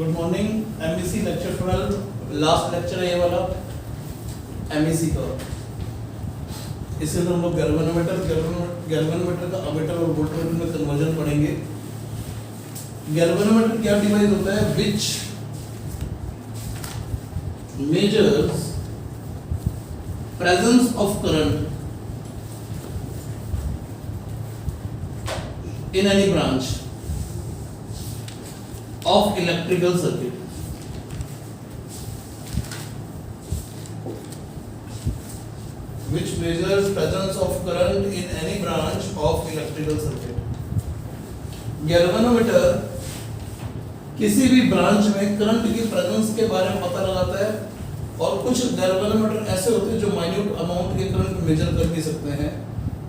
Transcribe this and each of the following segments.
Good morning. MEC lecture 12 last lecture है ये वाला एमईसी का। इसके अंदर हम लोग गैल्वेनोमीटर का अमीटर और वोल्टमीटर में कन्वर्जन पढ़ेंगे। गैल्वेनोमीटर क्या डिवाइस होता है? विच measures presence of current in any branch of electrical circuit. Which measures presence of current in any branch of electrical circuit. Galvanometer किसी भी ब्रांच में करंट की प्रेजेंस के बारे में पता लगाता है, और कुछ गैल्वेनोमीटर ऐसे होते हैं जो माइन्यूट अमाउंट के करंट मेजर कर भी सकते हैं,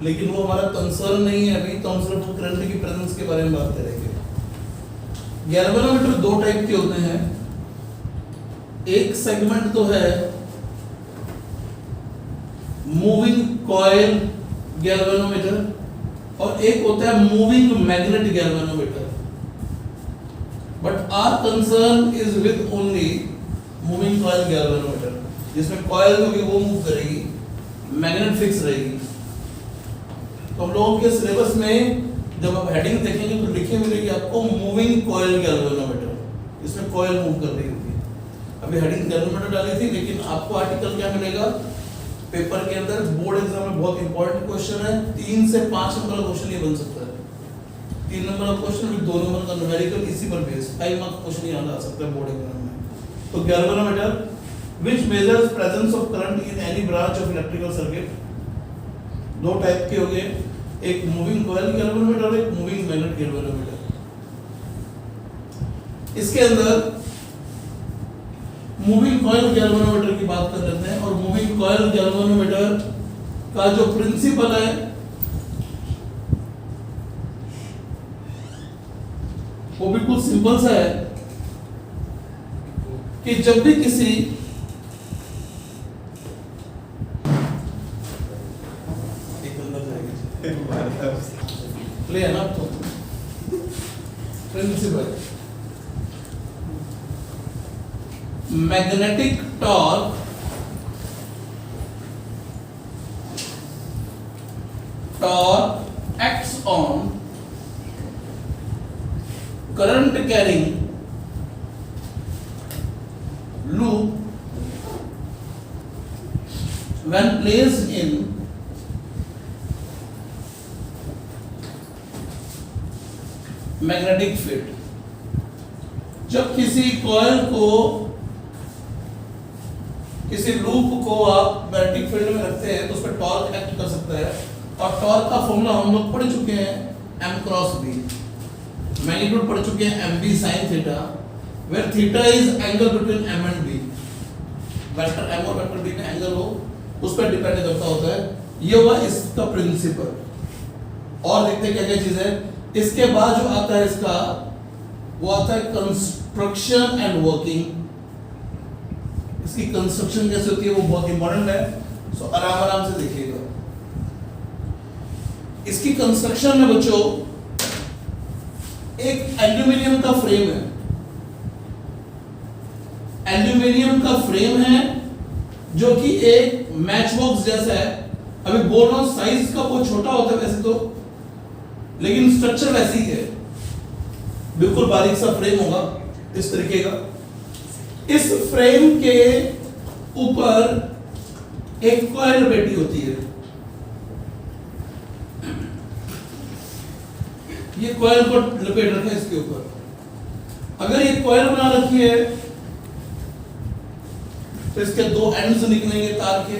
लेकिन वो हमारा कंसर्न नहीं है अभी, तो हम सिर्फ करंट की प्रेजेंस के बारे में बात करेंगे। गैल्वेनोमीटर दो टाइप के होते हैं। एक सेगमेंट तो है मूविंग कॉइल गैल्वेनोमीटर, और एक होता है moving magnet galvanometer. But our concern is with only moving coil galvanometer, जिसमें कॉइल होगी वो मूव करेगी, मैग्नेट फिक्स रहेगी। तो हम लोगों के सिलेबस में जब आप हेडिंग देखेंगे तो लिखे मिलेगी आपको मूविंग कॉइल गैल्वेनोमीटर, इसमें कॉइल मूव कर रही होगी। अभी हेडिंग गैल्वेनोमीटर डाली थी, लेकिन आपको आर्टिकल क्या मिलेगा पेपर के अंदर? बोर्ड एग्जाम में बहुत इंपॉर्टेंट क्वेश्चन है, 3 से 5 नंबर का क्वेश्चन ये बन सकता है। 3 नंबर का क्वेश्चन भी 2 नंबर का न्यूमेरिकल, इसी पर बेस 5 मार्क क्वेश्चन याद आ सकता है बोर्ड एग्जाम में। तो galvanometer which measures presence of current in any branch of electrical circuit. दो टाइप के हो गए, एक मूविंग कॉइल गैल्वेनोमीटर और एक मूविंग मैग्नेट गैल्वेनोमीटर। इसके अंदर मूविंग कॉइल गैल्वेनोमीटर की बात कर लेते हैं। और मूविंग कॉइल गैल्वेनोमीटर का जो प्रिंसिपल है वो बिल्कुल सिंपल सा है कि जब भी किसी ले ना तो principle magnetic torque acts on current carrying loop when placed in magnetic field. जब किसी कॉइल को, किसी लूप को आप मैग्नेटिक फील्ड में रखते हैं तो उस पर टॉर्क एक्ट कर सकता है, और टॉर्क का फॉर्मूला हम लोग पढ़ चुके हैं m क्रॉस b। मैग्नीट्यूड पढ़ चुके हैं mb sin थीटा, where theta is angle between m and b। Vector m और वेक्टर b में एंगल हो उस पर डिपेंड करता होता है। ये हुआ इसका प्रिंसिपल। और देखते हैं क्या क्या चीज है। इसके बाद जो आता है इसका, वो आता है कंस्ट्रक्शन एंड वर्किंग। इसकी कंस्ट्रक्शन कैसे होती है वो बहुत इंपॉर्टेंट है, सो आराम आराम से देखिएगा। इसकी कंस्ट्रक्शन में बच्चों एक एल्यूमिनियम का फ्रेम है, एल्यूमिनियम का फ्रेम है जो कि एक मैच बॉक्स जैसा है। अभी बोल रहा हूं साइज का वो छोटा होता है वैसे तो, लेकिन स्ट्रक्चर वैसी ही है, बिल्कुल बारीक सा फ्रेम होगा इस तरीके का। इस फ्रेम के ऊपर एक कॉइल बैठी होती है। ये कॉइल को लपेट रखा है इसके ऊपर। अगर ये कॉइल बना रखी है तो इसके दो एंड्स निकलेंगे तार के,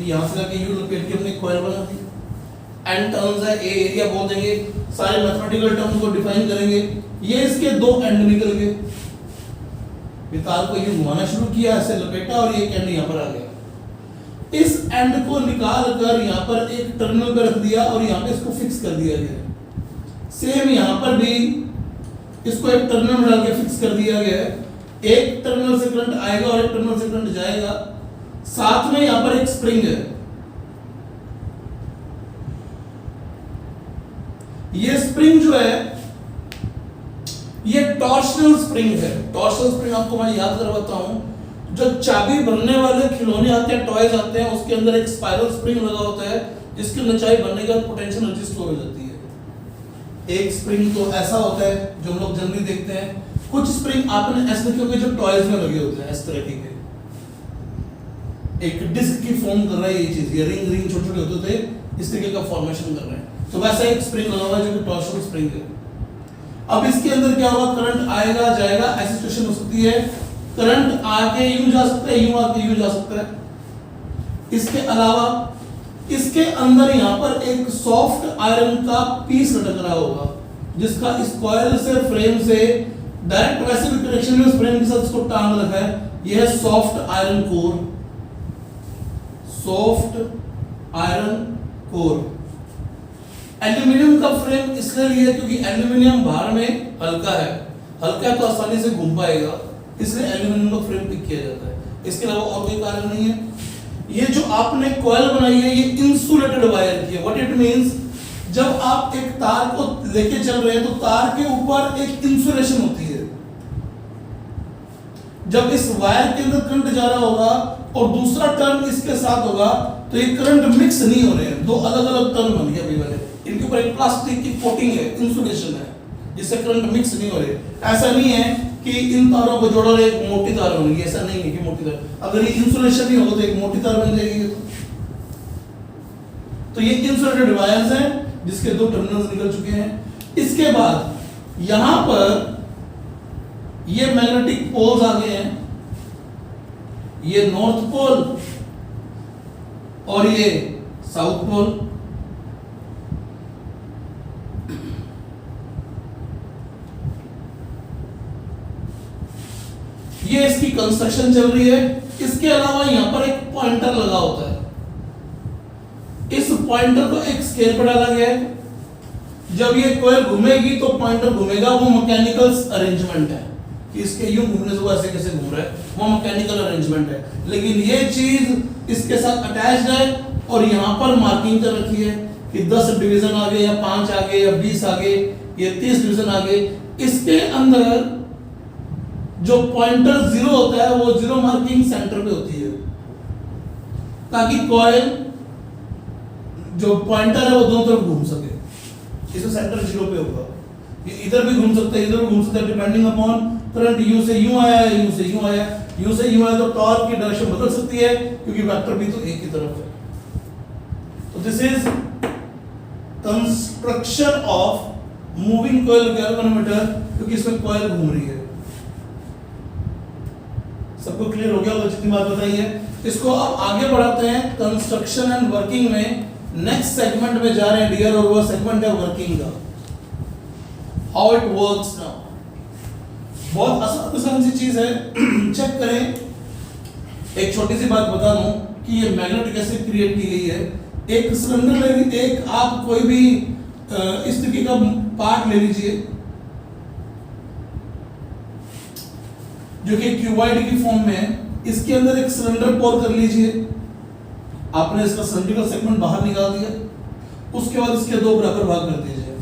यहां से जाके यूं लपेट के हमने कॉइल बना दी। एंड टर्म्स है, ए एरिया बोल देंगे, सारे मैथमेटिकल टर्म्स को डिफाइन करेंगे। ये इसके दो एंड निकल गए, तार को ये घुमाना शुरू किया, ऐसे लपेटा और ये एंड यहाँ पर आ गया। इस एंड को निकाल कर यहाँ पर एक टर्मिनल पर रख दिया और यहाँ पे इसको फिक्स कर दिया गया। सेम यहाँ पर भी इसको एक टर्मिनल में डाल के फिक्स कर दिया गया है। एक टर्मिनल से करंट आएगा और एक टर्मिनल से करंट जाएगा। साथ में यहाँ पर एक स्प्रिंग है। ये स्प्रिंग जो है ये टॉर्शनल स्प्रिंग है। टॉर्शनल स्प्रिंग आपको मैं याद करवाता हूं, जो चाबी बनने वाले खिलौने आते हैं, टॉयज आते हैं, उसके अंदर एक स्पाइरल स्प्रिंग लगा होता है जिसकी ऊंचाई बनने के बाद पोटेंशियल एनर्जी स्टोर हो जाती है। एक स्प्रिंग तो ऐसा होता है जो हम लोग जनरली देखते हैं, कुछ स्प्रिंग आपने ऐसे देखे होंगे जो टॉयज में लगे होते हैं, इस तरह के एक डिस्क की फॉर्म कर रहा है ये चीज, ये रिंग रिंग छोटे छोटे होते थे, इस तरीके का फॉर्मेशन कर रहे हैं। तो वैसा एक स्प्रिंग लगा हुआ है जो कि टॉर्शनल स्प्रिंग है। अब इसके अंदर क्या होगा, करंट आएगा जाएगा, ऐसी सिचुएशन हो सकती है, करंट आके यूं जा सकता है, यूं आके यूं जा सकता है। इसके अलावा इसके अंदर यहां पर एक सॉफ्ट आयरन का पीस लटक रहा होगा जिसका इस कॉइल से फ्रेम से डायरेक्ट वैसे भी कनेक्शन में फ्रेम के साथ इसको टांग रखा है। यह है soft iron core, soft iron core. Aluminium का फ्रेम इसलिए लिया क्योंकि एल्यूमिनियम बाहर में हल्का है, हल्का है तो आसानी से घूम पाएगा, इसलिए एल्यूमिनियम का फ्रेम पिक किया जाता है। इसके अलावा और कोई कारण नहीं है। ये जो आपने कॉइल बनाई है ये इंसुलेटेड वायर की है। व्हाट इट मींस, जब आप एक तार को लेके चल रहे हैं तो तार के ऊपर एक इंसुलेशन होती है। जब इस वायर के अंदर करंट जा रहा होगा और दूसरा टर्न इसके साथ होगा तो ये करंट मिक्स नहीं हो रहे हैं, दो अलग अलग टर्न बन गए अभी वाले। इनके ऊपर एक प्लास्टिक की कोटिंग है, इंसुलेशन है, जिससे करंट मिक्स नहीं हो रहे। ऐसा नहीं है कि इन तारों को जोड़ो एक मोटी तार बनेगी, ऐसा नहीं है कि मोटी तार, अगर ये इंसुलेशन नहीं होगा तो एक मोटी तार बन जाएगी। तो ये इंसुलेटेड वायर्स हैं जिसके दो टर्मिनल्स निकल चुके हैं। इसके बाद यहां पर ये मैग्नेटिक पोल्स आ गए हैं, ये नॉर्थ पोल और ये साउथ पोल। ये इसकी कंस्ट्रक्शन चल रही है। इसके अलावा यहां पर एक पॉइंटर लगा होता है, इस पॉइंटर को एक स्केल पर डाला गया है। जब ये कॉइल घूमेगी तो पॉइंटर घूमेगा, वो मैकेनिकल अरेंजमेंट है कि इसके यूं घूमने से वो ऐसे कैसे घूम रहा है, वो मैकेनिकल अरेंजमेंट है। लेकिन ये चीज इसके साथ अटैच्ड है और यहां पर मार्किंग कर रखी है कि 10 डिवीजन आ गए या 5 आ गए या 20 आ गए या 30 डिवीजन आ गए। इसके अंदर जो पॉइंटर 0 होता है वो 0 मार्किंग सेंटर पे होती है, ताकि कॉइल जो पॉइंटर है वो दोनों तरफ घूम सके। इसमें सेंटर 0 पे होगा, ये इधर भी घूम सकता है, इधर भी घूम सकता है, डिपेंडिंग अपॉन करंट यू से यूं आया है, यू से यूं आया, यू से यूं आया तो टॉर्क की डायरेक्शन बदल सकती है क्योंकि वेक्टर भी तो एक ही तरफ है। तो this is construction of moving coil galvanometer, क्योंकि इसमें कॉइल घूम रही है। सबको क्लियर हो गया होगा जितनी बात बताई है। इसको अब आगे बढ़ाते हैं कंस्ट्रक्शन एंड वर्किंग में। नेक्स्ट सेगमेंट में जा रहे हैं डियर, और वो सेगमेंट है वर्किंग का, हाउ इट वर्क्स नाउ। बहुत आसान सी चीज है, चेक करें। एक छोटी सी बात बता दूं कि ये मैग्नेट कैसे क्रिएट की गई है। एक सिलेंडर ले लीजिए, एक आप कोई भी इस तरीके का पार्ट ले लीजिए जो कि क्यूबॉइड की फॉर्म में है। इसके अंदर एक सिलेंडर पोर कर लीजिए, आपने इसका सिलेंड्रिकल सेगमेंट बाहर निकाल दिया, उसके बाद इसके दो बराबर भाग कर दीजिए।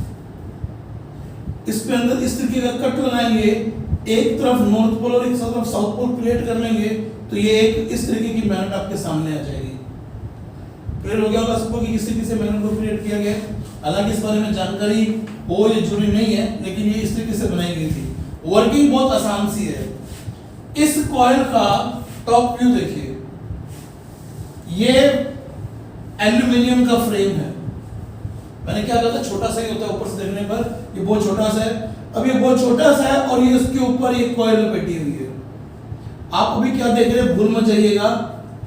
इसके अंदर इस तरीके का कट लगाएंगे, एक तरफ नॉर्थ पोल और एक तरफ साउथ पोल क्रिएट कर लेंगे, तो ये एक इस तरीके की मैग्नेट आपके सामने आ जाएगी। क्लियर हो गया होगा सबको कि किस तरीके से मैग्नेट को क्रिएट किया गया। हालांकि इस बारे में जानकारी हो ये जरूरी नहीं है, लेकिन ये इस तरीके से बनाई गई थी। वर्किंग बहुत आसान सी है। इस कॉइल का टॉप व्यू देखिए, ये एल्यूमिनियम का फ्रेम है। मैंने क्या कहा था, छोटा सा ही होता है ऊपर से देखने पर, ये बहुत छोटा सा है। अब ये बहुत छोटा सा है और ये इसके ऊपर ये कॉइल लपेटी हुई है। आप अभी क्या देख रहे हैं, भूल मत जाइएगा,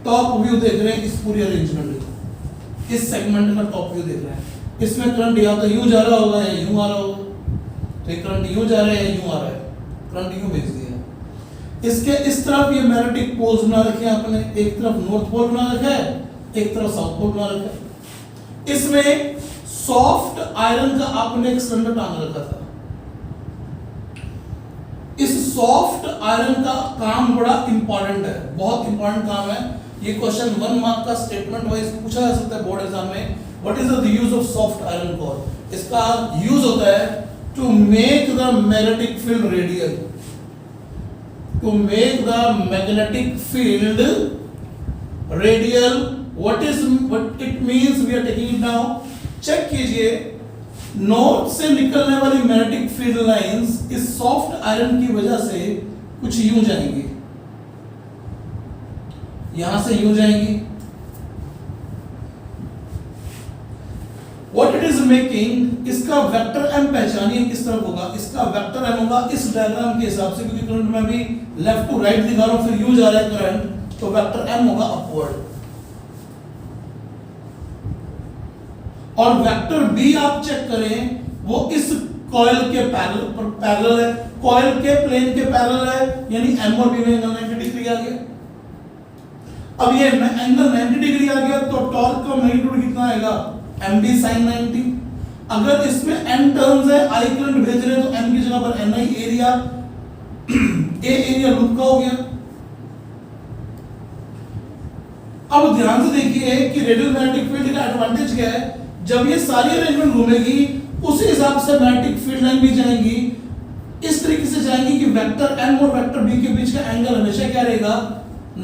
टॉप व्यू देख रहे हैं इस पूरी अरेंजमेंट का, इस सेगमेंट का टॉप व्यू देख रहे हैं। इसमें करंट या तो यूं जा रहा होगा या यूं आ रहा होगा, तो ये करंट यूं जा रहा है या यूं आ रहा है, करंट यूं भेज दिया। इसके इस तरफ ये मैग्नेटिक पोल्स बना रखे हैं आपने, एक तरफ नॉर्थ पोल बना रखा है, एक तरफ साउथ पोल बना रखा है। इसमें सॉफ्ट आयरन का आपने एक सिलेंडर टांग रखा था। इस सॉफ्ट आयरन का काम बड़ा इंपॉर्टेंट है, बहुत इंपॉर्टेंट काम है। ये क्वेश्चन 1 मार्क का स्टेटमेंट वाइज पूछा जा सकता है बोर्ड एग्जाम में। What is the use of soft iron core? इसका यूज होता है to make the magnetic field radial. To make the magnetic field radial, what it means, we are taking it now. Check कीजिए, नोट से निकलने वाली magnetic field lines इस soft iron की वजह से कुछ यूं जाएंगी, यहां से यूं जाएंगी. What it is making, इसका वेक्टर m पहचानिए किस तरफ होगा. इसका वेक्टर m होगा इस डायग्राम के हिसाब से, क्योंकि करंट में भी लेफ्ट टू राइट दिखा रहा हूं, फिर यू जा रहा है करंट, तो वेक्टर m होगा अपवर्ड. और वेक्टर b आप चेक करें, वो इस कॉइल के पैरेलल है, कॉइल के प्लेन के पैरेलल है, यानी m और b में एंगल 90 डिग्री आ गया. अब ये एंगल 90 डिग्री आ गया, तो टॉर्क का मैग्नीट्यूड कितना आएगा, md sin 90. अगर इसमें n टर्म्स है, I करंट भेज रहे हैं, तो n की जगह पर ni area, a area loop का हो गया. अब ध्यान से देखिए कि रेडियल मैग्नेटिक फील्ड का एडवांटेज क्या है, जब ये सारी अरेंजमेंट घूमेगी उसी हिसाब से मैग्नेटिक फील्ड लाइन भी जाएंगी, इस तरीके से जाएंगी कि वेक्टर m और वेक्टर b के बीच का एंगल हमेशा क्या रहेगा,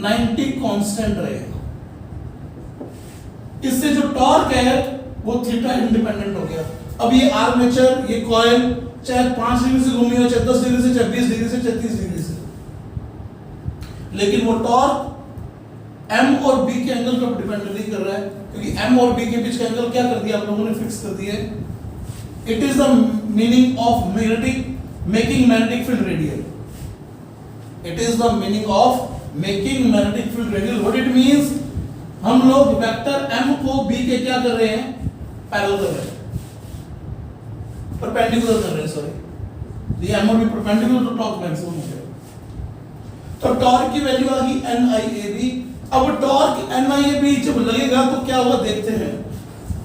90 कांस्टेंट रहेगा. इससे जो टॉर्क है वो थीटा इंडिपेंडेंट हो गया. अब ये आर्मेचर, ये कॉइल चाहे 5 डिग्री से घूमी हो, चाहे 10 डिग्री से, चाहे 20 डिग्री से, चाहे 30 डिग्री से, लेकिन वो टॉर्क m और b के एंगल पर डिपेंड नहीं कर रहा है, क्योंकि m और b के बीच का एंगल क्या कर दिया आप लोगों ने, फिक्स कर दिया है. It is the meaning of making magnetic field radial. It is the meaning of making magnetic field radial. What it means, हम लोग वेक्टर m को b के क्या कर रहे हैं, पैरेलल कर रहे हैं, परपेंडिकुलर कर रहे हैं, सॉरी, ये m और b परपेंडिकुलर, तो टॉर्क मैक्सिमम हो गया. तो टॉर्क की वैल्यू आ गई NIAB. अब टॉर्क NIAB जब लगेगा तो क्या होगा देखते हैं.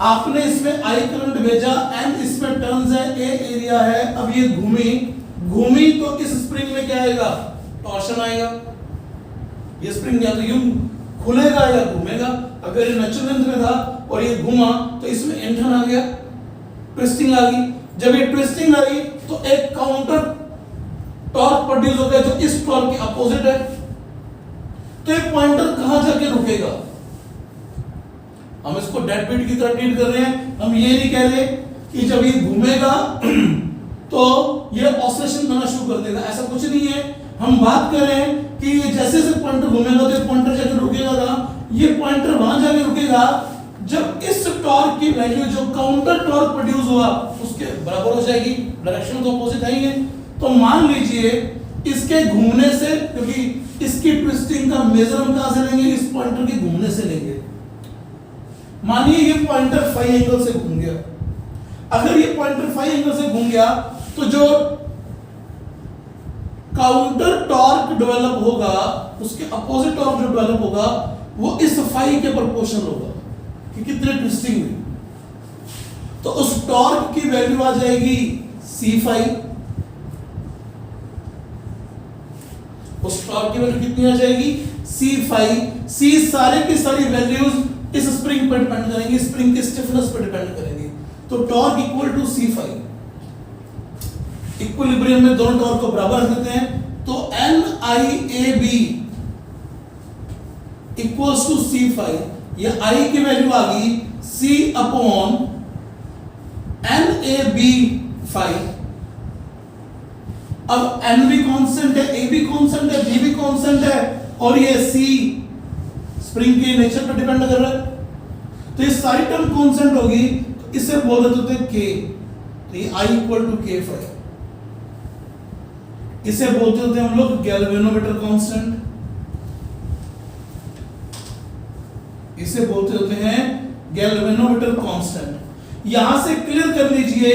आपने इसमें I करंट भेजा, n इसमें टर्न्स है, a एरिया है. अब ये घूमी तो इस स्प्रिंग में क्या आएगा, टॉर्शन आएगा. ये स्प्रिंग या तो यूं खुलेगा या घूमेगा. अगर ये नेचुरल लेंथ में था और ये घूमा तो इसमें एंटन आ गया, ट्विस्टिंग आ गई. जब ये ट्विस्टिंग आई तो एक काउंटर टॉर्क प्रोड्यूस हो गया जो इस टॉर्क के अपोजिट है. तो ये पॉइंटर कहां जाके रुकेगा, हम इसको डेड बीट की तरह ट्रीट कर रहे हैं. हम ये नहीं कह रहे कि जब ये घूमेगा तो ये ऑसिलेशन करना शुरू कर देगा, ऐसा कुछ नहीं है. हम बात कर रहे हैं कि ये जैसे जैसे पॉइंटर घूमेगा तो ये पॉइंटर जाके रुकेगा ना, ये पॉइंटर वहां जाके रुकेगा जब इस टॉर्क की वैल्यू जो काउंटर टॉर्क प्रोड्यूस हुआ उसके बराबर हो जाएगी. डायरेक्शन तो अपोजिट है ही. तो मान लीजिए इसके घूमने से, क्योंकि इसकी ट्विस्टिंग का मेजर हम कहां से लेंगे, इस पॉइंटर के घूमने से लेंगे. मानिए ये पॉइंटर फाई एंगल से घूम गया. अगर ये पॉइंटर फाई एंगल से घूम गया तो जो काउंटर टॉर्क डेवलप होगा, उसके अपोजिट टॉर्क जो डेवलप होगा वो इस फाई के प्रोपोर्शनल होगा कि कितने ट्विस्टिंग हुई. तो उस टॉर्क की वैल्यू आ जाएगी C फाई. उस टॉर्क की वैल्यू कितनी आ जाएगी, C फाई. C सारे की सारी वैल्यूज इस स्प्रिंग पर डिपेंड करेंगी, स्प्रिंग की स्टिफनेस पर डिपेंड करेंगी. तो torque equal to C phi. Equilibrium में दोनों टॉर्क को बराबर रख देते हैं, तो NIAB equals to C phi. ये I की वैल्यू आ गई C अपॉन NAB फाई. अब N भी कांस्टेंट है, A भी कांस्टेंट है, B भी कांस्टेंट है, और ये C स्प्रिंग के नेचर पर डिपेंड कर रहा है. तो ये सारी टर्म कांस्टेंट होगी, तो इसे बोल देते हैं K. तो ये I equal to K phi. इसे बोलते होते हैं हम लोग गैल्वेनोमीटर कांस्टेंट. इसे बोलते होते हैं गैल्वेनोमीटर कांस्टेंट. यहां से क्लियर कर लीजिए,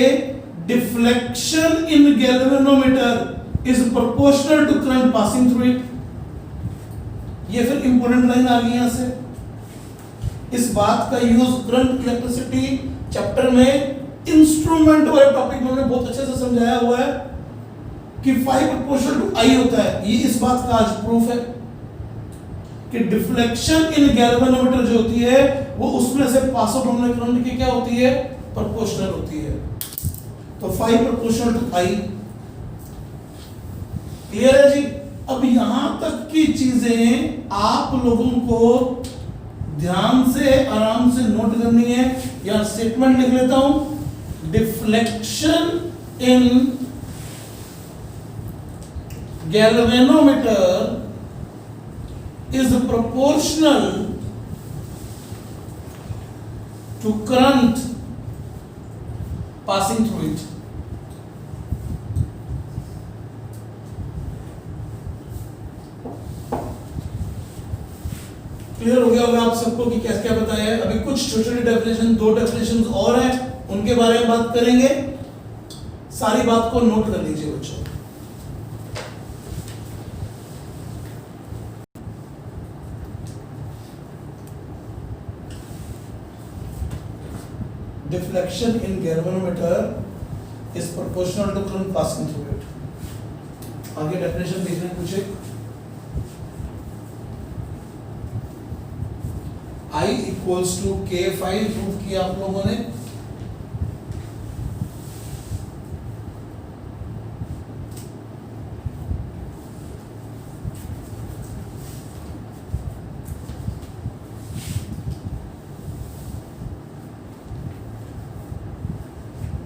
deflection in galvanometer is proportional to current passing through it. ये फिर इंपॉर्टेंट लाइन आ गई यहां से. इस बात का यूज करंट इलेक्ट्रिसिटी चैप्टर में इंस्ट्रूमेंट वाले टॉपिक में हमने बहुत अच्छे से समझाया हुआ है कि फाई प्रोपोर्शनल टू आई होता है. ये इस बात का आज प्रूफ है कि डिफ्लेक्शन इन गैल्वेनोमीटर जो होती है वो उसमें से पास आउट होने करंट की क्या होती है, प्रोपोर्शनल होती है. तो 5 प्रोपोर्शनल टू I। क्लियर है जी? अब यहां तक की चीजें आप लोगों को ध्यान से आराम से नोट करनी है। यहां स्टेटमेंट लिख लेता हूं, deflection in galvanometer is proportional to current passing through it। Clear हो गया होगा आप सबको कि कैसे क्या बताया है। अभी कुछ छोटे छोटे डेफिनेशन, 2 डेफिनेशन और हैं, उनके बारे में बात करेंगे। सारी बात को नोट कर लीजिए बच्चों। Deflection in galvanometer is proportional to current passing through it। आगे डेफिनेशन देख रहे हैं कुछ एक। I equals to K5 prove किया आप लोगों ने।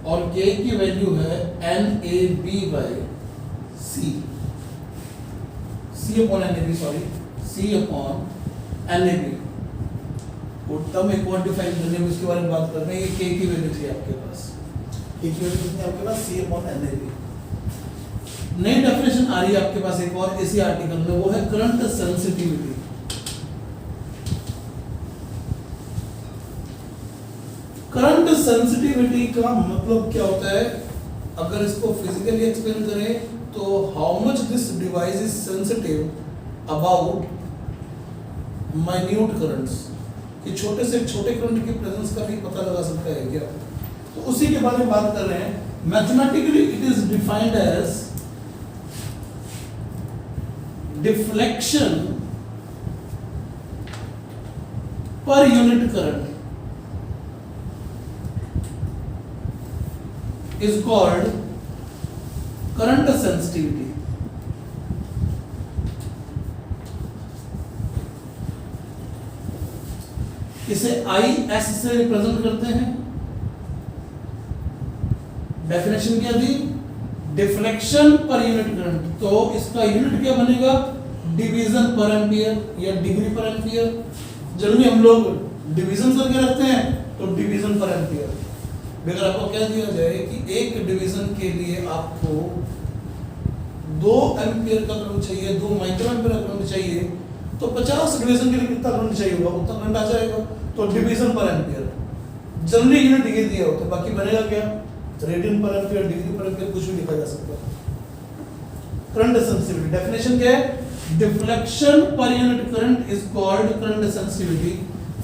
और K की वैल्यू है NAB/C, C upon NAB, sorry C upon NAB। वो टर्म एक क्वांटिफाई करने में इसके बारे में बात कर रहे हैं। ये K की वैल्यू थी आपके पास, K की वैल्यू कितनी आपके पास, C अपॉन NAB। नई डेफिनेशन आ रही है आपके पास एक और इसी आर्टिकल में, वो है करंट सेंसिटिविटी। करंट सेंसिटिविटी का मतलब क्या होता है? अगर इसको फिजिकली एक्सप्लेन करें तो how much this device is sensitive about minute currents, कि छोटे से छोटे करंट की प्रेजेंस का भी पता लगा सकता है क्या? तो उसी के बारे में बात कर रहे हैं। Mathematically it is defined as deflection per unit current is called current sensitivity। इसे IS से रिप्रेजेंट करते हैं। डेफिनेशन क्या दी? Deflection per unit current. तो इसका यूनिट क्या बनेगा? डिवीजन पर एम्पियर या डिग्री पर एम्पियर। जनरली हम लोग डिवीजन करके रखते हैं, तो डिवीजन पर एम्पियर। अगर आपको कह दिया जाए कि एक डिवीजन के लिए आपको 2 एम्पियर का करंट चाहिए, 2 माइक्रो एम्पियर का करंट चाहिए, तो 50 डिवीजन के लिए कितना करंट चाहिए होगा? उतना करंट आ जाएगा। तो डिवीजन पर एम्पियर जनरली यूनिट ये दिया होता है। बाकी बनेगा क्या? रेडियन पर एम्पियर, डिग्री पर एम्पियर, कुछ भी लिखा जा सकता है। करंट सेंसिटिविटी डेफिनेशन क्या है? Deflection per unit current is called current sensitivity.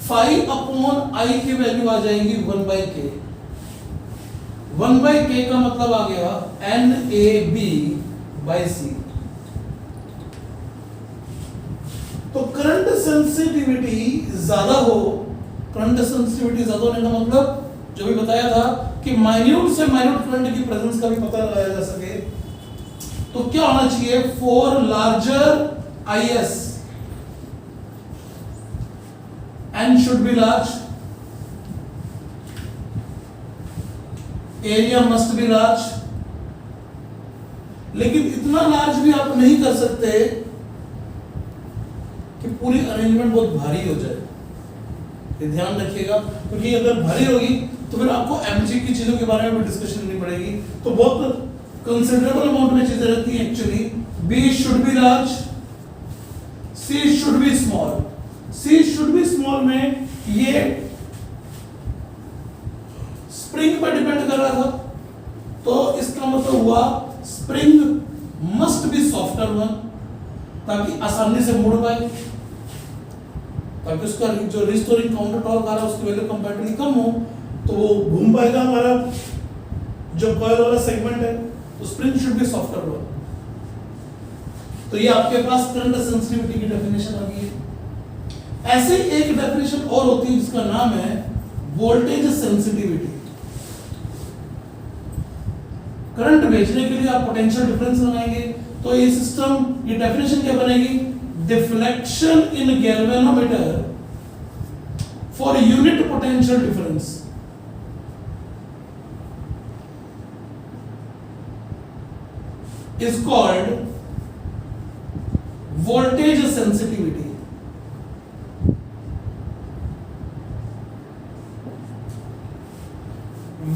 5 upon I की वैल्यू आ जाएगी 1/K। 1/K का मतलब आ गया NAB/C। तो करंट सेंसिटिविटी ज्यादा हो, करंट सेंसिटिविटी ज्यादा होने का मतलब जो भी बताया था कि माइन्यूट से माइन्यूट करंट की प्रेजेंस का भी पता लगाया जा सके, तो क्या होना चाहिए? For larger IS N should be large, area must be large. लेकिन इतना लार्ज भी आप नहीं कर सकते कि पूरी अरेंजमेंट बहुत भारी हो जाए। ये ध्यान रखिएगा, क्योंकि अगर भारी होगी तो फिर आपको एमजी की चीजों के बारे में भी डिस्कशन करनी पड़ेगी। तो बहुत कंसिडरेबल अमाउंट में चीजें रहती हैं actually. B should be large, C should be small. C should be small में ये स्प्रिंग पर डिपेंड कर रहा था, तो इसका मतलब हुआ spring must be softer one, ताकि आसानी से मुड़ पाए, ताकि उसका जो रिस्टोरिंग काउंटर टॉर्क आ रहा है उसकी वैल्यू कंपैरेटिवली कम हो, तो वो घूम पाएगा हमारा जो कॉइल वाला सेगमेंट है। तो spring should be softer one. तो ये आपके पास करंट सेंसिटिविटी की डेफिनेशन आ गई है। ऐसे एक डेफिनेशन और होती है जिसका नाम है वोल्टेज सेंसिटिविटी। करंट भेजने के लिए आप पोटेंशियल डिफरेंस लगाएंगे। तो ये सिस्टम, ये डेफिनेशन क्या बनेगी? Deflection in galvanometer for unit potential difference is called voltage sensitivity.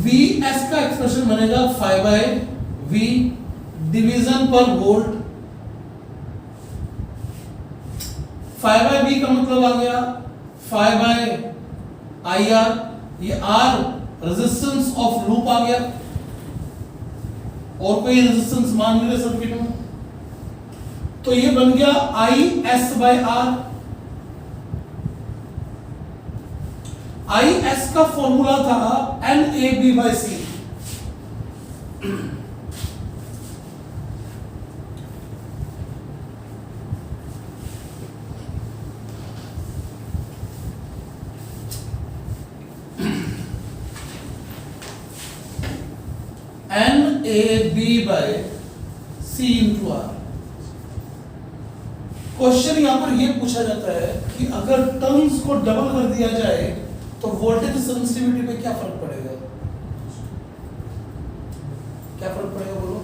Vs का एक्सप्रेशन बनेगा phi by V डिवीजन पर वोल्ट। phi by V का मतलब आ गया phi by IR, ये R रेजिस्टेंस ऑफ लूप आ गया, और कोई रेजिस्टेंस मान लीजिए सर्किट में, तो ये बन गया IS by R। IS का फॉर्मूला था NAB by C। NAB by C into R। Question यहां पर यह पूछा जाता है कि अगर टर्म्स को डबल कर दिया जाए तो वोल्टेज सेंसिटिविटी पे क्या फर्क पड़ेगा? क्या फर्क पड़ेगा बोलो?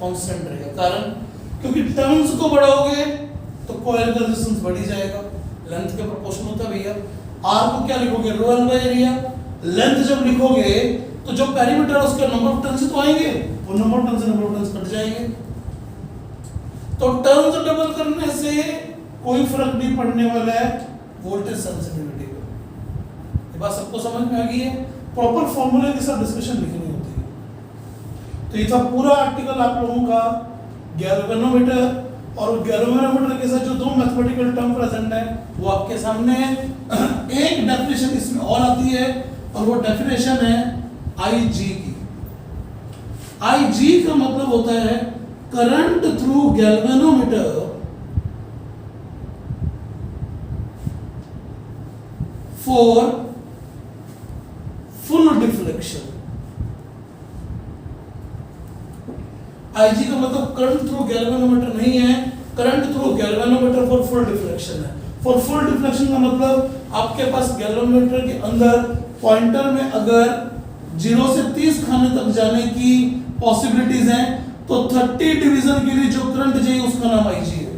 कांस्टेंट रहेगा। कारण क्योंकि टर्म्स को बढ़ाओगे तो कॉइल का रेजिस्टेंस बढ़ ही जाएगा, लेंथ के प्रोपोर्शनल होता है भैया। R को क्या लिखोगे? Rho L by area. Length जब लिखोगे तो जो पेरीमीटर है उसका नंबर ऑफ टर्न्स तो आएंगे, वो नंबर ऑफ टर्न्स से नंबर ऑफ टर्न्स कट जाएंगे। तो टर्न्स डबल करने से कोई फर्क नहीं पड़ने वाला है वोल्टेज सेंसिटिविटी पे। ये बात सबको समझ में आ गई है? प्रॉपर फॉर्मूले के साथ डिस्कशन लिखनी होती है। तो ये था पूरा आर्टिकल आप लोगों का गैल्वेनोमीटर, और गैल्वेनोमीटर के साथ जो दो मैथमेटिकल टर्म प्रेजेंट है वो आपके सामने है। एक डेफिनेशन इसमें और आती है, और वो डेफिनेशन है IG की। IG का मतलब होता है current through galvanometer for full deflection. IG का मतलब करंट थ्रू गैल्वेनोमीटर नहीं है, current through galvanometer for full deflection है। फॉर फुल डिफ्लेक्शन का मतलब आपके पास गैल्वेनोमीटर के अंदर पॉइंटर में अगर 0 से 30 खाने तक जाने की पॉसिबिलिटीज हैं, तो 30 डिवीजन के लिए जो करंट चाहिए उसका नाम IG है।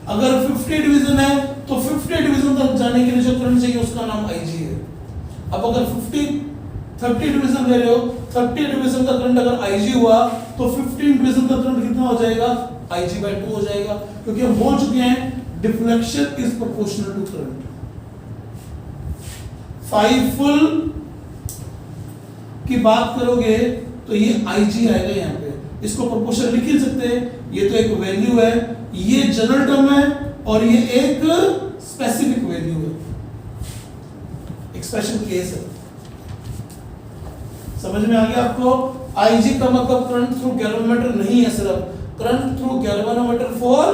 अगर 50 डिवीजन है तो 50 डिवीजन तक जाने के लिए जो करंट चाहिए उसका नाम IG है। अब अगर 30 डिवीजन ले रहे हो, 30 डिवीजन का करंट अगर IG हुआ तो 15 डिवीजन का करंट कितना हो जाएगा? IG by 2 हो जाएगा, क्योंकि हम बोल चुके हैं deflection is proportional to current. 5 full की बात करोगे तो ये IG आएगा यहाँ पे, इसको प्रोपोर्शनल लिख ही सकते हैं। ये तो एक वैल्यू है, ये जनरल टर्म है, और ये एक स्पेसिफिक वैल्यू है, एक स्पेशल केस है। समझ में आ गया आपको? IG का मतलब करंट थ्रू गैल्वेनोमीटर नहीं है, सिर्फ current through galvanometer for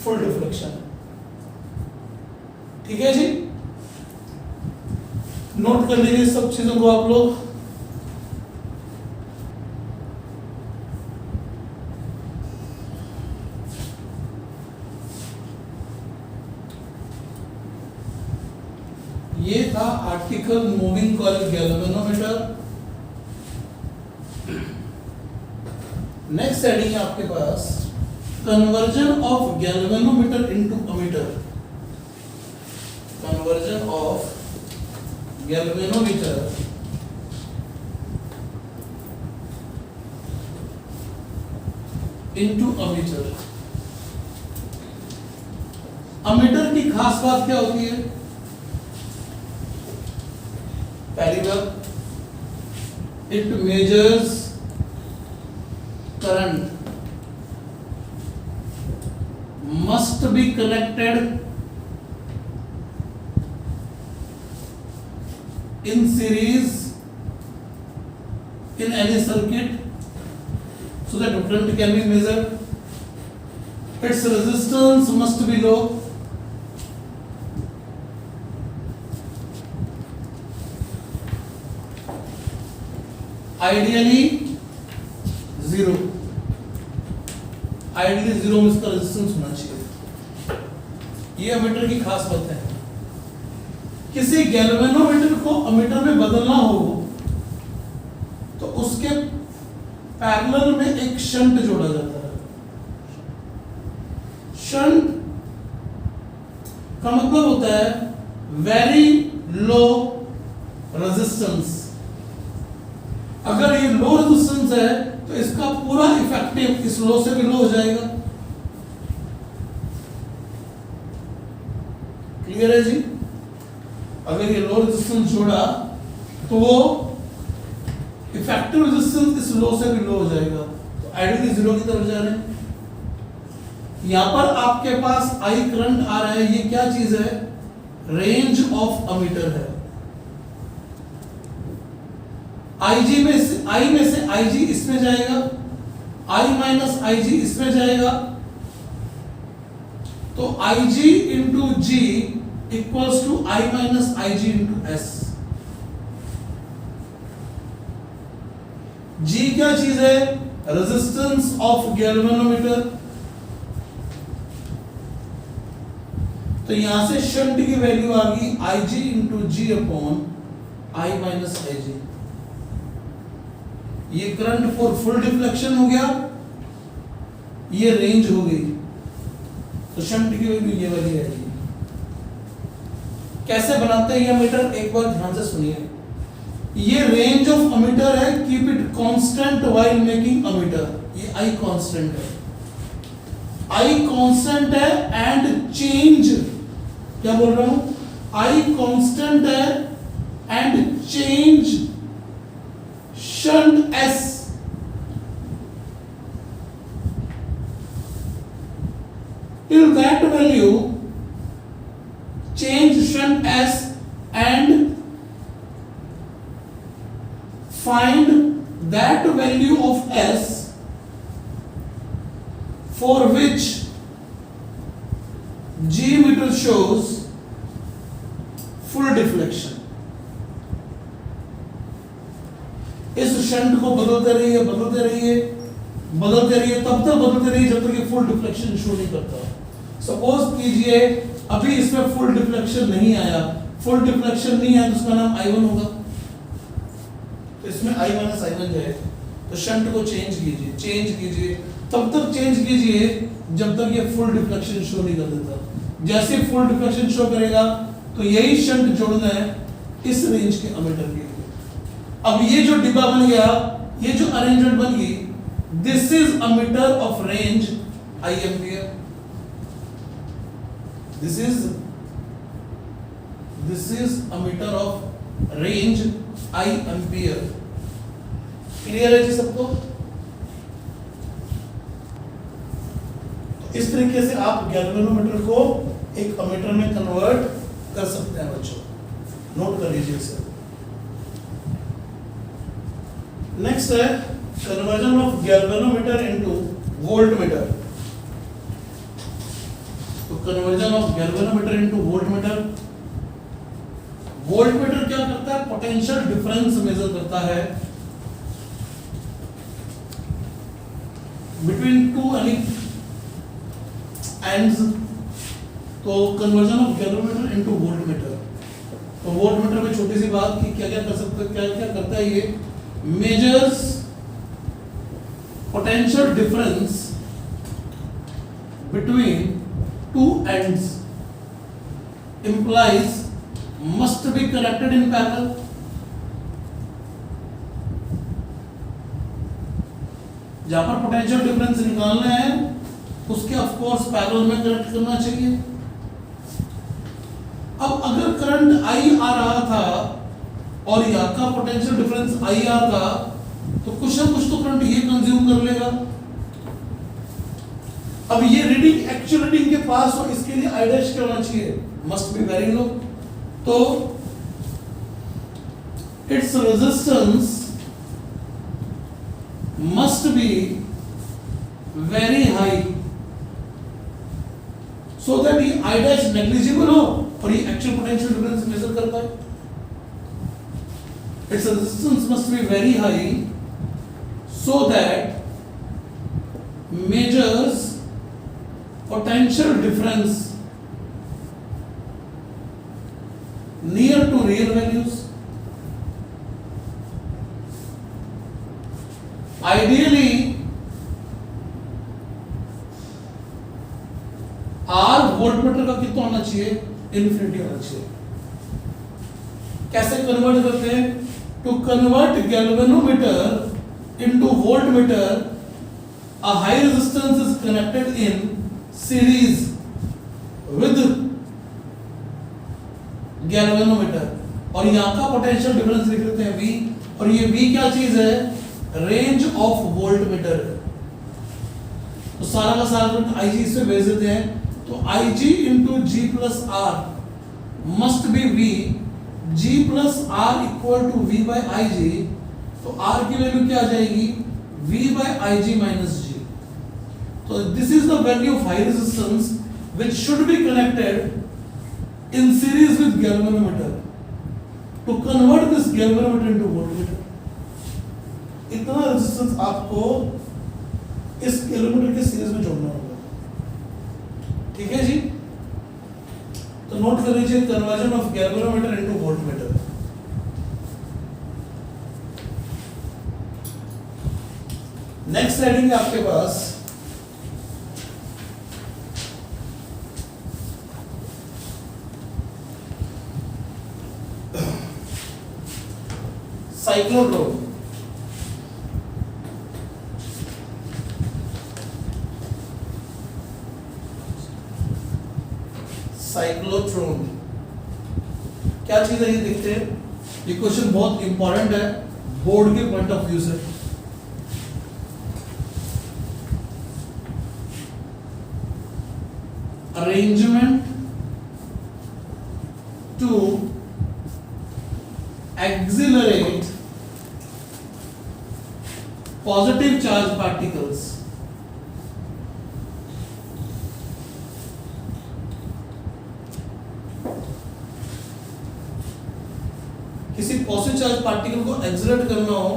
full deflection. ठीक है जी, नोट कर लीजिए सब चीजों को आप लोग। ये था article moving coil galvanometer. Next heading है आपके पास conversion of galvanometer into ammeter. Conversion of galvanometer into ammeter. Ammeter की खास बात क्या होती है? पहली बात, it measures current must be connected in series in any circuit so that current can be measured. Its resistance must be low. Ideally zero, ideally zero में इसका रेजिस्टेंस होना चाहिए। ये अमीटर की खास बात है। किसी गैल्वेनोमीटर को अमीटर में बदलना हो तो उसके पैरेलल में एक शंट जोड़ा जाता है। शंट का मतलब होता है वेरी लो रेजिस्टेंस। अगर ये लो रेजिस्टेंस है तो इसका पूरा इफेक्टिव इस लो से भी लो हो जाएगा। क्लियर है जी? अगर ये लो रेजिस्टेंस जोड़ा तो वो इफेक्टिव रेजिस्टेंस इस लो से भी लो हो जाएगा। तो आइडियली जीरो की तरफ जा रहे हैं। यहां पर आपके पास आई करंट आ रहा है, ये क्या चीज है? रेंज ऑफ अमीटर है। आई में से IG इसमें जाएगा, I माइनस IG इसमें जाएगा, तो IG into G equals to I minus IG into S। G क्या चीज है? Resistance of galvanometer. तो यहां से शंट की वैल्यू आ गई IG into G upon I minus IG। ये करंट फॉर फुल डिफ्लेक्शन हो गया, ये रेंज हो गई, तो शंट की वैल्यू ये वाली आएगी। कैसे बनाते हैं ये अमीटर, एक बार ध्यान से सुनिए। ये रेंज ऑफ अमीटर है, keep it constant while making ammeter. ये I कांस्टेंट है, I कांस्टेंट है एंड चेंज, क्या बोल रहा हूं? I कांस्टेंट है and change shunt S till that value, change shunt S and find that value of S for which G meter shows full deflection। इस shunt को बदलते रहिए तब तक बदलते रहिए जब तक ये फुल डिफ्लेक्शन शो नहीं करता। सपोज कीजिए अभी इसमें फुल डिफ्लेक्शन नहीं आया, तो उसका नाम I1 होगा, तो इसमें I माइनस I1 जाए। तो शंट को चेंज कीजिए तब तक चेंज कीजिए जब तक ये फुल डिफ्लेक्शन शो नहीं कर देता। जैसे फुल डिफ्लेक्शन शो करेगा तो यही शंट जोड़ना है इस रेंज के अमीटर के लिए। अब ये जो डिब्बा बन गया, ये जो अरेंजमेंट बन गई, this is ammeter of range I ampere. This is ammeter of range I ampere. Clear है जी सबको? तो इस तरीके से आप गैल्वेनोमीटर को एक अमीटर में कन्वर्ट कर सकते हैं बच्चों, नोट कर लीजिए इसे। नेक्स्ट है conversion of galvanometer into voltmeter. तो conversion of galvanometer into voltmeter. Voltmeter क्या करता है? पोटेंशियल डिफरेंस मेजर करता है बिटवीन टू एनी एंड्स। तो conversion of galvanometer into voltmeter. तो वोल्टमीटर में छोटी सी बात कि क्या क्या कर सकते हैं, क्या करता है ये? measures potential difference between two ends, implies must be connected in parallel। जहां पर पोटेंशियल डिफरेंस निकालना है उसके ऑफ कोर्स पैरेलल में कनेक्ट करना चाहिए। अब अगर करंट I आ रहा था और यहाँ का पोटेंशियल डिफरेंस IR था, तो कुछ ना कुछ तो करंट ये कंज्यूम कर लेगा। अब ये रीडिंग एक्चुअल रीडिंग के पास हो, इसके लिए I डैश क्या होना चाहिए? Must be very low. तो it's resistance must be very high so that ये I डैश नेग्लिजिबल हो और ये एक्चुअल पोटेंशियल डिफरेंस मेजर कर पाए। Its resistance must be very high so that measures potential difference near to real values. Ideally, R voltmeter का कितना होना चाहिए? इन्फिनिटी होना चाहिए। कैसे कन्वर्ट करते हैं? To convert galvanometer into voltmeter, a high resistance is connected in series with galvanometer, और यहाँ का पोटेंशियल डिफरेंस लिख लेते हैं V, और ये V क्या चीज है? Range of voltmeter. तो सारा का सारा IG इस पे भेज देते हैं, तो IG into G plus R must be V, G plus R equal to V by IG, तो R की वैल्यू क्या आ जाएगी? V by IG minus G। तो this is the value of high resistance which should be connected in series with galvanometer to convert this galvanometer into voltmeter. इतना resistance आपको इस galvanometer के सीरीज में जोड़ना होगा। ठीक है जी? तो नोट कर लीजिए, conversion of galvanometer into voltmeter. Next heading है आपके पास साइक्लोट्रॉन। साइक्लोट्रॉन क्या चीज है ये देखते हैं। ये क्वेश्चन बहुत इंपॉर्टेंट है बोर्ड के पॉइंट ऑफ व्यू से। Arrangement to accelerate positive charge particles. किसी पॉजिटिव चार्ज पार्टिकल को एक्सिलरेट करना हो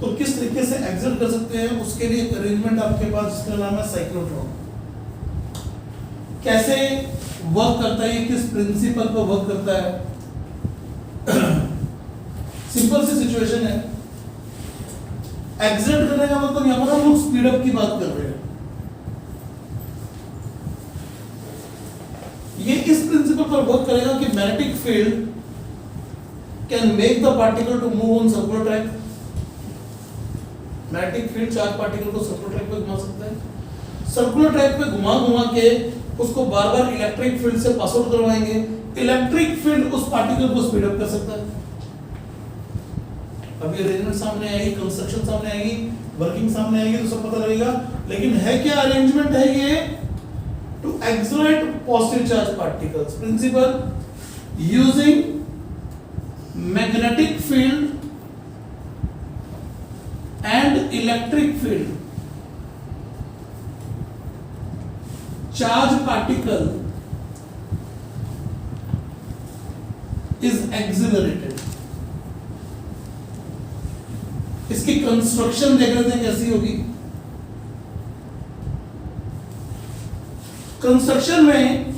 तो किस तरीके से एक्सिलरेट कर सकते हैं, उसके लिए एक अरेंजमेंट आपके पास जिसका नाम है साइक्लोट्रॉन। कैसे वर्क करता है, ये किस प्रिंसिपल पर वर्क करता है? सिंपल सी सिचुएशन है। एक्सिलरेट करने का मतलब यहां पर हम लोग स्पीड अप की बात कर रहे हैं। ये इस प्रिंसिपल पर वर्क करेगा कि magnetic field can make the particle to move on circular track. Magnetic field charge particle को सर्कुलर ट्रैक पे घुमा सकता है। सर्कुलर ट्रैक पे घुमा घुमा के उसको बार बार इलेक्ट्रिक फील्ड से पास आउट करवाएंगे। इलेक्ट्रिक फील्ड उस पार्टिकल को स्पीड अप कर सकता है। अभी अरेंजमेंट सामने आएगी, कंस्ट्रक्शन सामने आएगी, वर्किंग सामने आएगी तो सब पता लगेगा। लेकिन है क्या अरेंजमेंट है ये? To accelerate positive charge particles. Principle using magnetic field and electric field, charge particle is accelerated. इसकी कंस्ट्रक्शन देख लेते हैं कैसी होगी। कंस्ट्रक्शन में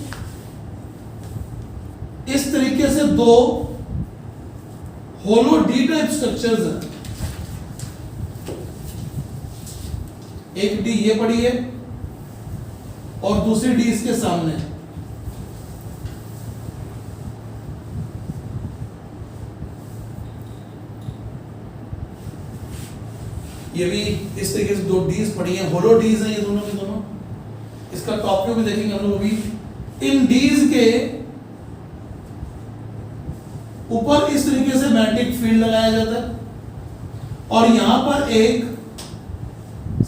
इस तरीके से दो होलो डी टाइप स्ट्रक्चर्स हैं। एक डी ये पड़ी है और दूसरी डी इसके सामने है। ये भी इस तरीके से दो डीज पड़ी हैं, होलो डीज हैं ये दोनों के दोनों। इसका टॉप व्यू भी देखेंगे हम लोग अभी। इन डीज के ऊपर इस तरीके से मैग्नेटिक फील्ड लगाया जाता है और यहां पर एक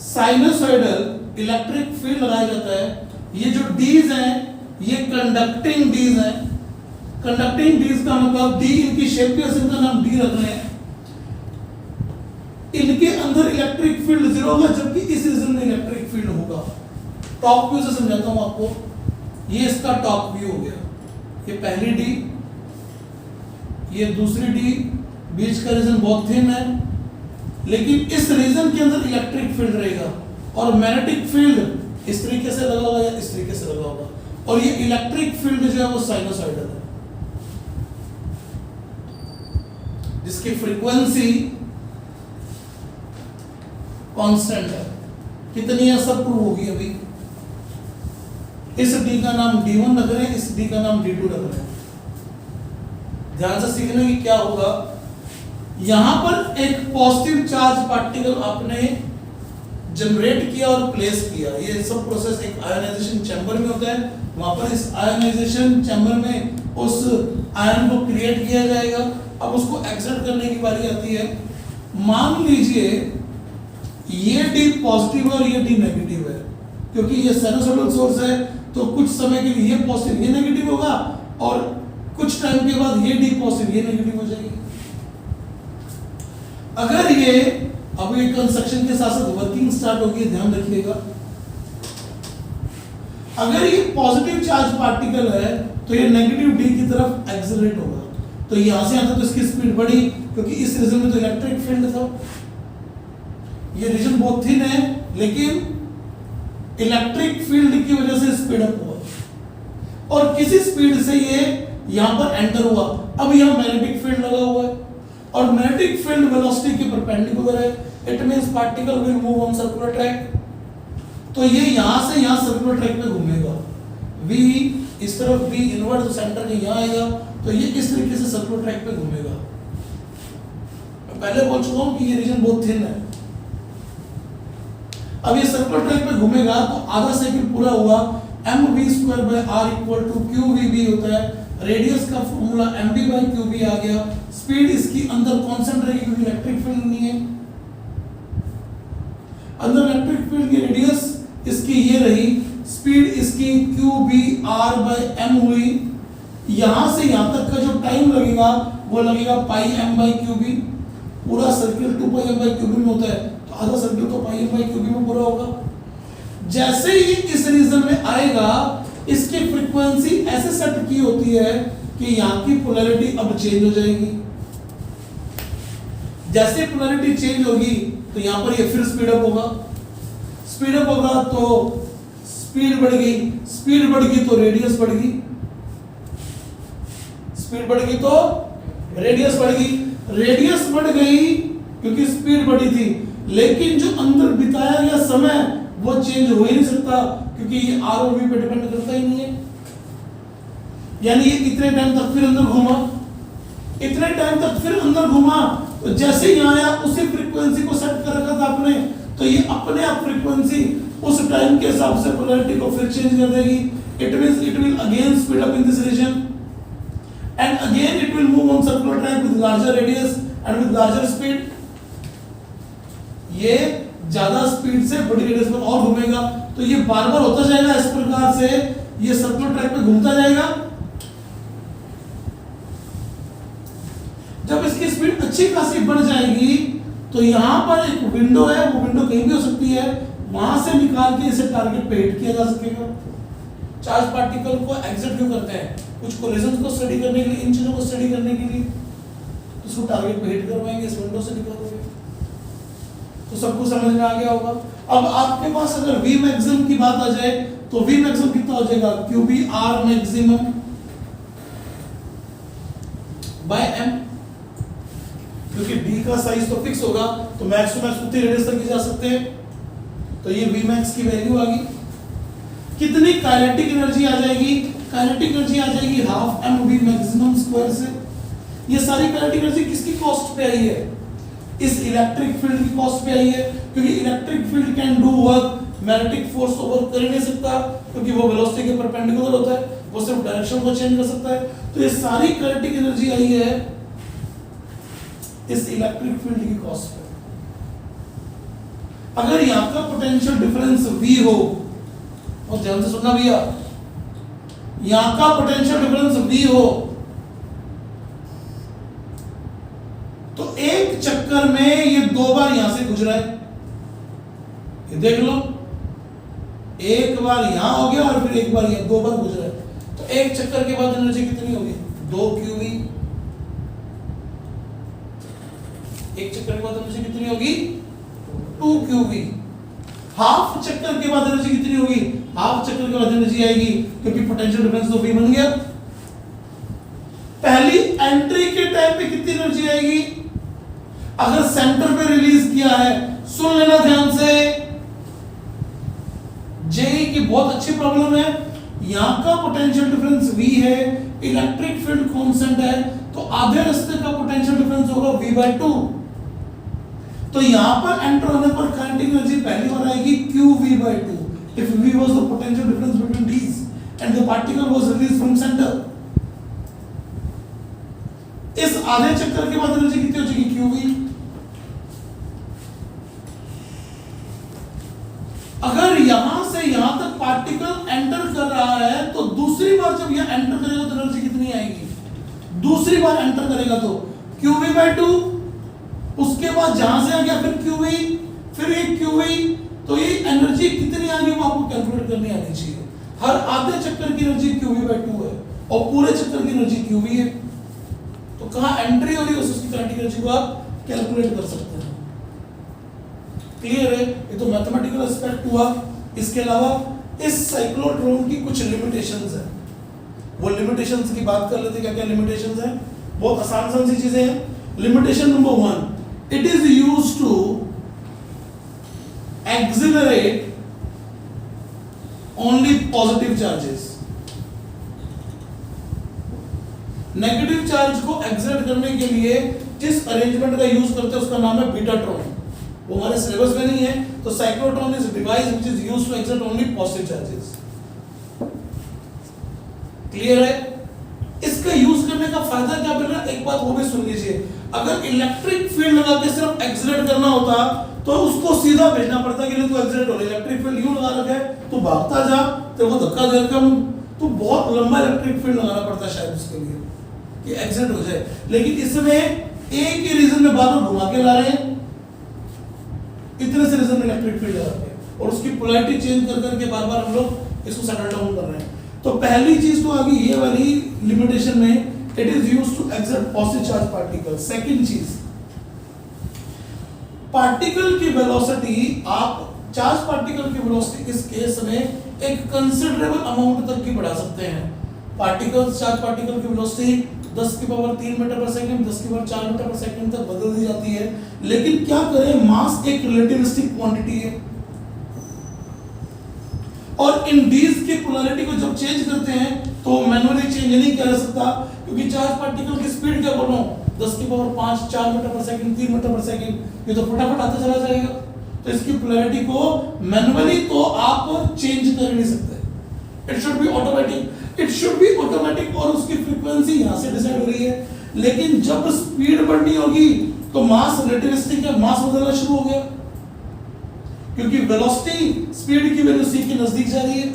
साइनसॉइडल इलेक्ट्रिक फील्ड लगाया जाता है। ये जो डीज हैं ये कंडक्टिंग डीज हैं। कंडक्टिंग डीज का मतलब डी इनकी शेप के इनका नाम डी रख रहे हैं। इनके अंदर इलेक्ट्रिक फील्ड जीरो होगा जबकि इस रीजन में इलेक्ट्रिक फील्ड होगा। टॉप व्यू से समझाता हूं आपको। ये इसका टॉप व्यू हो गया। ये पहली डी, ये दूसरी डी, बीच का रीजन बहुत थिन है लेकिन इस रीजन के अंदर इलेक्ट्रिक फील्ड रहेगा और मैग्नेटिक फील्ड इस तरीके से लगा होगा या इस तरीके से लगा होगा, और ये इलेक्ट्रिक फील्ड जो है वो साइनोसॉइडल है, जिसकी फ्रीक्वेंसी कांस्टेंट है। कितनी है सब प्रूव होगी अभी। इस डी का नाम D1 रख रहे हैं, इस डी का नाम D2 रख रहे हैं। ध्यान से सीखने की क्या होगा, यहां पर एक पॉजिटिव चार्ज पार्टिकल आपने जनरेट किया और प्लेस किया। ये सब प्रोसेस एक आयोनाइजेशन चैम्बर में होता है। वहां पर इस आयोनाइजेशन चैम्बर में उस आयन को क्रिएट किया जाएगा। अब उसको एक्सर्ट करने की बारी आती है। मान लीजिए ये डी पॉजिटिव है और ये डी नेगेटिव है, क्योंकि ये साइनसॉइडल सोर्स है तो कुछ समय के लिए ये पॉजिटिव ये नेगेटिव होगा और कुछ टाइम के बाद ये डी पॉजिटिव ये नेगेटिव हो जाएगी। अगर ये अब ये कंस्ट्रक्शन के साथ साथ वर्किंग स्टार्ट होगी, ध्यान रखिएगा। अगर ये पॉजिटिव चार्ज पार्टिकल है तो ये नेगेटिव डी की तरफ एक्सेलरेट होगा, तो यहां से आता तो इसकी स्पीड बढ़ी, क्योंकि इस रीजन में तो इलेक्ट्रिक फील्ड था। ये रीजन बहुत थिन है लेकिन इलेक्ट्रिक फील्ड की वजह से स्पीड अप हुआ और किसी स्पीड से ये यहां पर एंटर हुआ। अब यहां मैग्नेटिक फील्ड लगा हुआ है और मैग्नेटिक फील्ड वेलोसिटी के परपेंडिकुलर है। It means particle will move on circular track. तो ये यहां से यहां सर्कुलर ट्रैक पे घूमेगा। v इस तरफ v इनवर्ट तो सेंटर के यहां आएगा, तो ये इस तरीके से सर्कुलर ट्रैक पे घूमेगा। मैं पहले बोल चुका हूं कि ये रीजन बहुत थिन है। अब ये सर्कुलर ट्रैक पे घूमेगा तो आधा साइकिल पूरा हुआ, mv²/r = qvb होता है। रेडियस का फॉर्मूला mv/qb आ गया। स्पीड इसकी अंदर कांस्टेंट रहेगी क्योंकि इलेक्ट्रिक फील्ड नहीं है। अंदर इलेक्ट्रिक फील्ड की रेडियस इसकी ये रही, स्पीड इसकी qb/r/m हुई। यहां से यहां तक का जो टाइम लगेगा वो लगेगा πm/qb। पूरा सर्किल 2πm/qb में होता है, तो आधा सर्किल तो πm/qb में पूरा होगा। जैसे ही इस रीजन में आएगा इसकी फ्रीक्वेंसी ऐसे सेट की होती है कि यहां की पोलैरिटी अब चेंज हो जाएगी। जैसे पोलैरिटी चेंज होगी तो यहां पर ये फिर स्पीड अप होगा। स्पीड अप होगा तो स्पीड बढ़ गई, स्पीड बढ़ गई तो रेडियस बढ़ गई, स्पीड बढ़ गई तो रेडियस बढ़ गई। रेडियस बढ़ गई क्योंकि स्पीड बढ़ी थी, लेकिन जो अंदर बिताया गया समय वो चेंज हो ही नहीं सकता क्योंकि ये r और v पे डिपेंड करता ही नहीं है। यानी ये इतने टाइम तक फिर अंदर घूमा, इतने टाइम तक फिर अंदर घूमा, तो जैसे ही आया उसी फ्रीक्वेंसी को सेट कर रखा था आपने, तो ये अपने आप फ्रीक्वेंसी उस टाइम के हिसाब से पोलैरिटी को फिर चेंज कर देगी। It means it will again speed up in this region and again it will move on circular track with larger radius and with larger speed। ये ज्यादा स्पीड से बड़ी रेडियस पर और घूमेगा, तो ये बार बार होता जाएगा। इस प्रकार से ये सर्कुलर ट्रैक पे घूमता जाएगा। जब इसकी स्पीड अच्छी खासी बढ़ जाएगी तो यहां पर एक विंडो है, वो विंडो कहीं भी हो सकती है, वहां से निकाल के इसे टारगेट पे हिट किया जा सकेगा। चार्ज पार्टिकल को एग्जिट क्यों करते हैं? कुछ कोलिजन्स को स्टडी करने के लिए, इन चीजों को स्टडी करने के लिए, तो उसको टारगेट पे हिट करवाएंगे, इस विंडो से निकालोगे। तो सबको समझ में आ गया होगा। अब आपके पास अगर V मैक्सिमम की बात आ जाए तो V मैक्सिमम कितना हो जाएगा? QB/R मैक्सिमम बाय M, क्योंकि D का साइज तो फिक्स होगा तो मैक्स टू मैक्स उतनी रेडियस तक जा सकते हैं। तो ये V मैक्स की वैल्यू आ गई। कितनी काइनेटिक एनर्जी आ जाएगी? काइनेटिक एनर्जी आ जाएगी हाफ mv मैक्सिमम स्क्वायर से। ये सारी काइनेटिक एनर्जी किसकी कॉस्ट पे आई है? इस इलेक्ट्रिक फील्ड की कॉस्ट पे आई है, क्योंकि electric field can do work, magnetic force तो वर्क कर ही नहीं सकता क्योंकि वो वेलोसिटी के परपेंडिकुलर होता है, वो सिर्फ डायरेक्शन को चेंज कर सकता है। तो ये सारी काइनेटिक एनर्जी आई है इस इलेक्ट्रिक फील्ड की कॉस्ट पे। अगर यहां का पोटेंशियल डिफरेंस V हो, और ध्यान से सुनना भैया, यहां का पोटेंशियल डिफरेंस V हो तो एक चक्कर में ये दो बार यहां से गुजरा है। ये देख लो, एक बार यहां हो गया और फिर एक बार यहां, दो बार गुजरा है। तो एक चक्कर के बाद एनर्जी कितनी होगी? 2 QV। एक चक्कर के बाद एनर्जी कितनी होगी 2 QV। हाफ चक्कर के बाद एनर्जी कितनी होगी, हाफ चक्कर के बाद एनर्जी आएगी क्योंकि पोटेंशियल डिफरेंस तो V बन गया। पहली एंट्री के टाइम पे कितनी एनर्जी आएगी, अगर सेंटर पे रिलीज किया है, सुन लेना ध्यान से, जेई की बहुत अच्छी प्रॉब्लम है। यहां का पोटेंशियल डिफरेंस V है, इलेक्ट्रिक फील्ड कांस्टेंट है, तो आधे रास्ते का पोटेंशियल डिफरेंस होगा V/2। तो यहां पर एंटर होने पर काइनेटिक एनर्जी पहली बार आएगी QV/2 if V was the potential difference between these and the particle was released from center। इस आधे चक्कर के बाद एनर्जी कितनी हो जाएगी QV। अगर यहां से यहां तक पार्टिकल एंटर कर रहा है तो दूसरी बार जब यह एंटर करेगा तो एनर्जी कितनी आएगी, दूसरी बार एंटर करेगा तो QV/2, उसके बाद जहां से आ गया फिर QV, फिर एक QV, तो ये एनर्जी कितनी आ गई वो आपको कैलकुलेट करनी आनी चाहिए। हर आधे चक्कर की एनर्जी QV/2 है और पूरे चक्कर की एनर्जी QV है, तो कहां एंट्री हो रही है उसकी काइनेटिक एनर्जी को आप कैलकुलेट कर सकते हैं। क्लियर है, ये तो मैथमेटिकल एस्पेक्ट हुआ। इसके अलावा इस साइक्लोट्रॉन की कुछ लिमिटेशंस हैं, वो लिमिटेशंस की बात कर लेते हैं। क्या क्या लिमिटेशंस हैं, बहुत आसान सी चीजें हैं। Limitation number 1, it is used to accelerate only positive charges। Negative charge को एक्सर्ट करने के लिए जिस अरेंजमेंट का यूज करते हैं उसका नाम है बीटाट्रॉन। वो हमारे सिलेबस में नहीं है, तो cyclotron is device which is used to exert only positive charges. Clear है, इसका यूज करने का फायदा क्या मिल रहा है, एक बात वो भी सुन लीजिए। अगर इलेक्ट्रिक फील्ड लगा के सिर्फ एक्सलरेट करना होता तो उसको सीधा भेजना पड़ता कि तू एक्सलरेट हो, इलेक्ट्रिक फील्ड यूं लगा रखा है, तू भागता जा, तेरे को धक्का देकर तो बहुत लंबा इलेक्ट्रिक फील्ड लगाना पड़ता है शायद उसके लिए कि एक्सलरेट हो जाए। लेकिन इसमें एक ही रीजन में बार बार घुमा के ला रहे हैं, इतने से रीजन में इलेक्ट्रिक फील्ड लगा के, और उसकी पोलैरिटी चेंज कर करके बार बार हम लोग इसको सेटल डाउन कर रहे हैं। तो पहली चीज तो आ गई ये वाली लिमिटेशन में, it is used to exert positive charge particles। Second चीज, पार्टिकल की वेलोसिटी, आप चार्ज पार्टिकल की वेलोसिटी इस केस में एक कंसिडरेबल अमाउंट तक की बढ़ा सकते हैं। पार्टिकल्स, चार्ज पार्टिकल की वेलोसिटी 10 की पावर 3 मीटर पर सेकंड, 10 की पावर 4 मीटर पर सेकंड तक बदल दी जाती है। लेकिन क्या करें, मास एक रिलेटिविस्टिक क्वांटिटी है और इन डीज की पोलैरिटी को जब चेंज करते हैं तो मैन्युअली चेंज नहीं किया जा सकता, क्योंकि चार्ज पार्टिकल की स्पीड क्या बोलूं 10 की पावर 5, 4 मीटर पर सेकंड, 3 मीटर पर सेकंड, ये तो फटाफट आते चला जाएगा। तो इसकी पोलैरिटी को मैन्युअली तो आप चेंज कर नहीं सकते, it should be automatic, it should be automatic, और उसकी फ्रीक्वेंसी यहां से डिसाइड हो रही है। लेकिन जब स्पीड बढ़नी होगी तो मास रिलेटिविस्टिक है, मास बदलना शुरू हो गया, क्योंकि वेलोसिटी स्पीड की वैल्यू c के नजदीक जा रही है,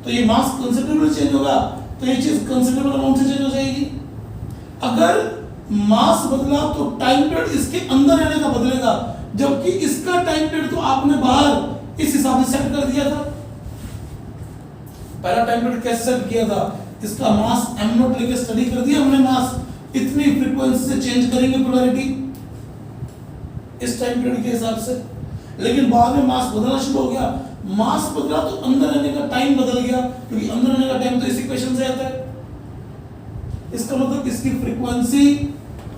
तो ये मास कंसिडरेबल चेंज होगा, तो ये चीज कंसिडरेबल अमाउंट से चेंज हो जाएगी। अगर मास बदला तो टाइम पीरियड इसके अंदर रहने का बदलेगा, जबकि इसका टाइम पीरियड तो आपने बाहर इस हिसाब से सेट कर दिया था। पहला टाइम पीरियड कैसे सेट किया था, इसका मास m0 लेके स्टडी कर दिया हमने, मास इतनी फ्रीक्वेंसी से चेंज करेंगे पोलैरिटी इस टाइम पीरियड के हिसाब से। लेकिन बाद में मास बदलना शुरू हो गया, मास बदला तो अंदर रहने का टाइम बदल गया, क्योंकि अंदर रहने का टाइम तो इस इक्वेशन से आता है। इसका मतलब इसकी फ्रीक्वेंसी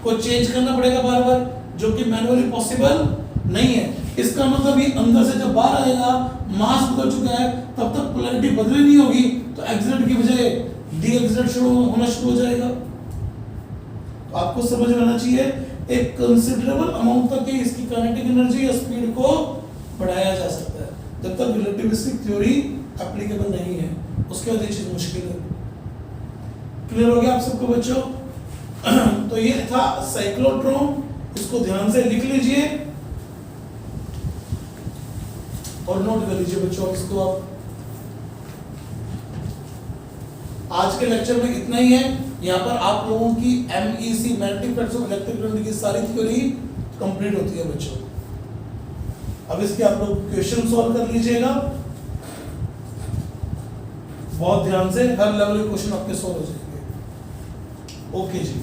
को चेंज करना पड़ेगा बार बार, जो कि मैन्युअली पॉसिबल नहीं है। इसका मतलब ये अंदर से जब बाहर आएगा, मास बदल चुका है, तब तक पोलैरिटी बदली नहीं होगी, तो एक्सलरेट की बजाय डी एक्सलरेट शुरू होना शुरू हो जाएगा। तो आपको समझ में आना चाहिए एक कंसिडरेबल अमाउंट तक की इसकी काइनेटिक एनर्जी या स्पीड को बढ़ाया जा सकता है, जब तक रिलेटिविस्टिक थ्योरी एप्लीकेबल नहीं है, उसके बाद ये चीज मुश्किल है। क्लियर हो गया आप सबको बच्चों? तो ये था साइक्लोट्रॉन, इसको ध्यान से लिख लीजिए और नोट कर लीजिए बच्चों इसको। आप आज के लेक्चर में इतना ही है। यहाँ पर आप लोगों की MEC magnetic flux of electric current की सारी थ्योरी कंप्लीट होती है बच्चों। अब इसके आप लोग क्वेश्चन सॉल्व कर लीजिएगा बहुत ध्यान से, हर लेवल के क्वेश्चन आपके सॉल्व हो जाएंगे। ओके जी।